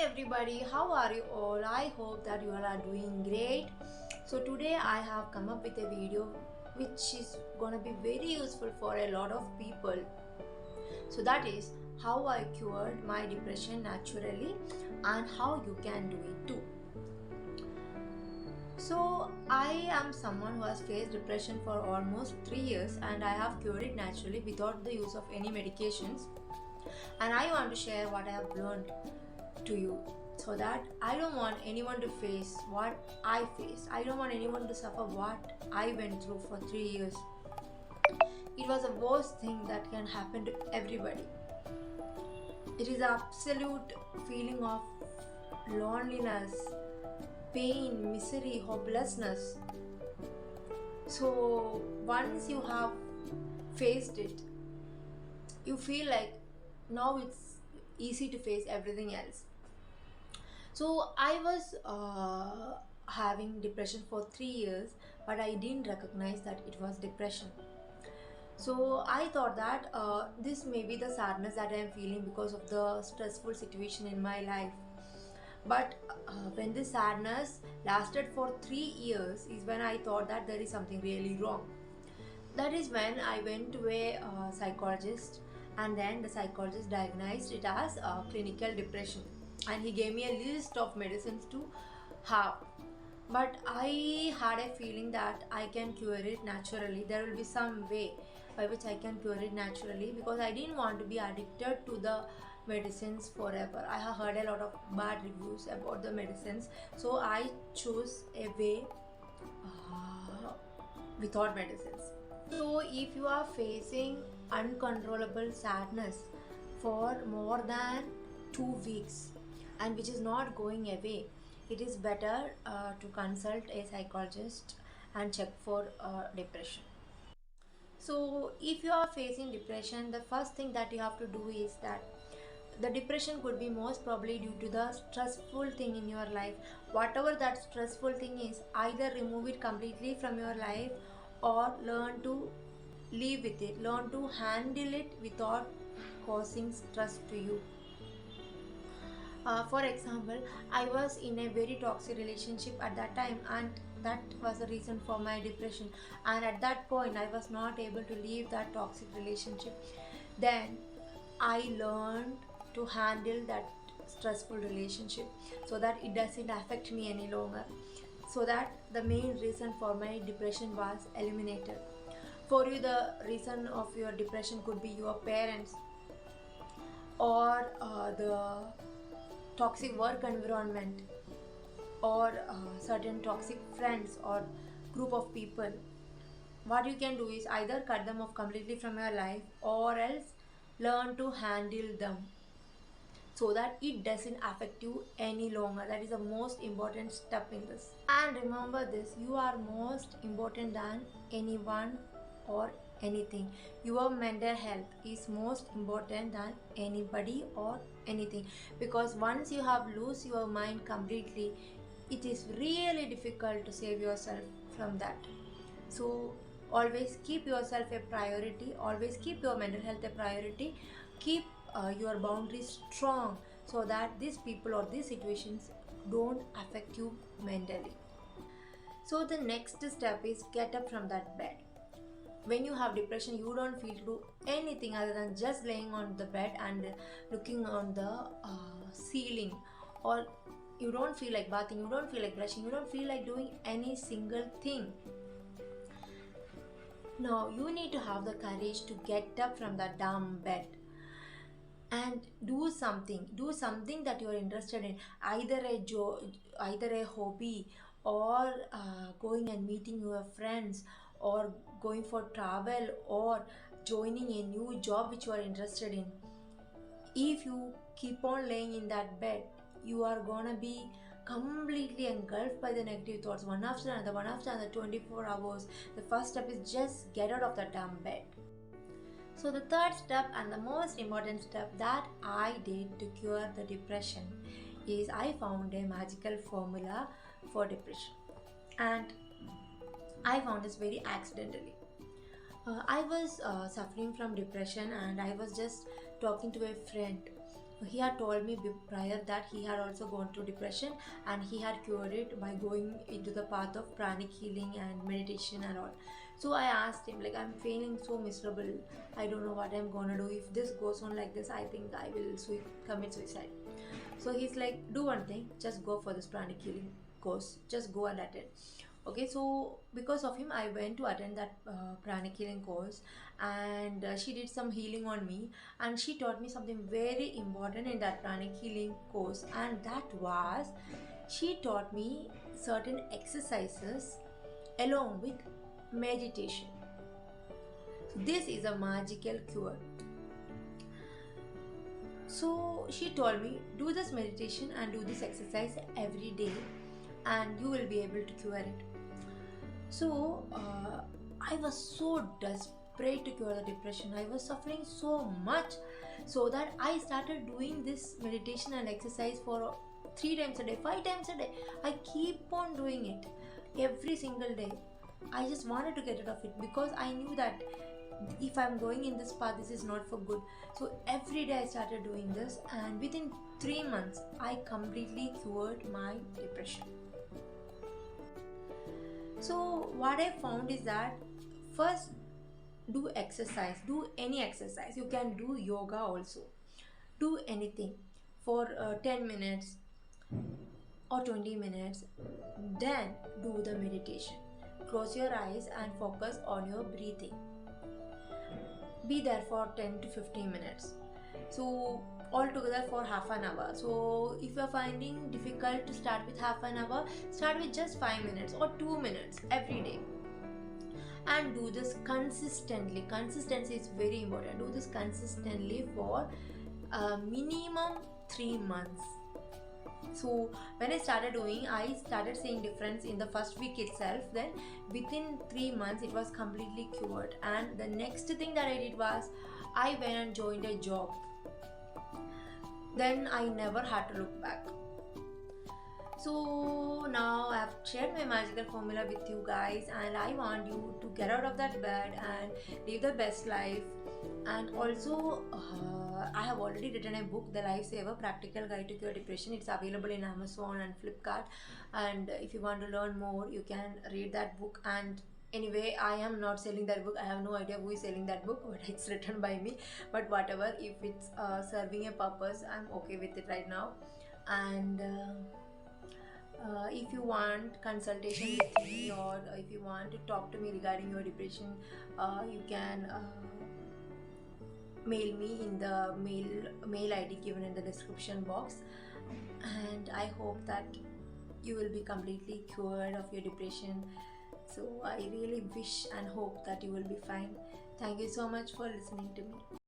everybody, how are you all? I hope that you all are doing great. So today I have come up with a video which is gonna be very useful for a lot of people. So that is how I cured my depression naturally and how you can do it too. So I am someone who has faced depression for almost 3 years and I have cured it naturally without the use of any medications, and I want to share what I have learned to you so that I don't want anyone to face what I faced. I don't want anyone to suffer what I went through for 3 years. It was the worst thing that can happen to everybody. It is an absolute feeling of loneliness, pain, misery, hopelessness. So once you have faced it, you feel like now it's easy to face everything else. So I was having depression for 3 years, but I didn't recognize that it was depression. So I thought that this may be the sadness that I am feeling because of the stressful situation in my life. But when this sadness lasted for 3 years is when I thought that there is something really wrong. That is when I went to a psychologist, and then the psychologist diagnosed it as clinical depression, and he gave me a list of medicines to have. But I had a feeling that I can cure it naturally. There will be some way by which I can cure it naturally, because I didn't want to be addicted to the medicines forever. I have heard a lot of bad reviews about the medicines, so I chose a way without medicines. So if you are facing uncontrollable sadness for more than 2 weeks and which is not going away, it is better to consult a psychologist and check for depression. So if you are facing depression, the first thing that you have to do is that the depression could be most probably due to the stressful thing in your life. Whatever that stressful thing is, either remove it completely from your life or learn to live with it, learn to handle it without causing stress to you. For example, I was in a very toxic relationship at that time, and that was the reason for my depression. And at that point, I was not able to leave that toxic relationship. Then I learned to handle that stressful relationship so that it doesn't affect me any longer. So that the main reason for my depression was eliminated. For you, the reason of your depression could be your parents, or the toxic work environment, or certain toxic friends or group of people. What you can do is either cut them off completely from your life or else learn to handle them so that it doesn't affect you any longer. That is the most important step in this. And remember this, you are most important than anyone or anything. Your mental health is most important than anybody or anything, because once you have lose your mind completely, it is really difficult to save yourself from that. So always keep yourself a priority, always keep your mental health a priority, keep your boundaries strong so that these people or these situations don't affect you mentally. So the next step is get up from that bed. When you have depression, you don't feel to do anything other than just laying on the bed and looking on the ceiling, or you don't feel like bathing, you don't feel like brushing, you don't feel like doing any single thing. Now you need to have the courage to get up from that damn bed and do something that you are interested in, either a hobby, or going and meeting your friends, or going for travel, or joining a new job which you are interested in. If you keep on laying in that bed, you are gonna be completely engulfed by the negative thoughts, one after another 24 hours. The first step is just get out of that damn bed. So the third step and the most important step that I did to cure the depression is I found a magical formula for depression, and I found this very accidentally. I was suffering from depression, and I was just talking to a friend he had told me prior that he had also gone through depression, and he had cured it by going into the path of pranic healing and meditation and all. So I asked him, like, I'm feeling so miserable, I don't know what I'm gonna do. If this goes on like this, I think I will commit suicide. So he's like, do one thing, just go for this pranic healing course, just go and attend. Okay, so because of him, I went to attend that pranic healing course, and she did some healing on me, and she taught me something very important in that pranic healing course, and that was, she taught me certain exercises along with meditation. This is a magical cure. So she told me, do this meditation and do this exercise every day, and you will be able to cure it. So I was so desperate to cure the depression. I was suffering so much, so that I started doing this meditation and exercise for 3 times a day, 5 times a day. I keep on doing it every single day. I just wanted to get rid of it because I knew that if I'm going in this path, this is not for good. So every day I started doing this, and within 3 months, I completely cured my depression. So what I found is that, first, do exercise, do any exercise. You can do yoga also, do anything for 10 minutes or 20 minutes. Then do the meditation. Close your eyes and focus on your breathing. Be there for 10 to 15 minutes. So all together for half an hour. So if you're finding difficult to start with half an hour, start with just 5 minutes or 2 minutes every day, and do this consistently. Consistency is very important. Do this consistently for a minimum 3 months. So when I started doing, I started seeing difference in the first week itself. Then within 3 months, it was completely cured. And the next thing that I did was, I went and joined a job. Then I never had to look back. So now I've shared my magical formula with you guys, and I want you to get out of that bed and live the best life. And also, I have already written a book, The Lifesaver Practical Guide to Cure Depression. It's available in Amazon and Flipkart. And if you want to learn more, you can read that book. And anyway, I am not selling that book. I have no idea who is selling that book, but it's written by me. But whatever, if it's serving a purpose, I'm okay with it right now. And if you want consultation with me, or if you want to talk to me regarding your depression, you can mail me in the mail ID given in the description box. And I hope that you will be completely cured of your depression. So I really wish and hope that you will be fine. Thank you so much for listening to me.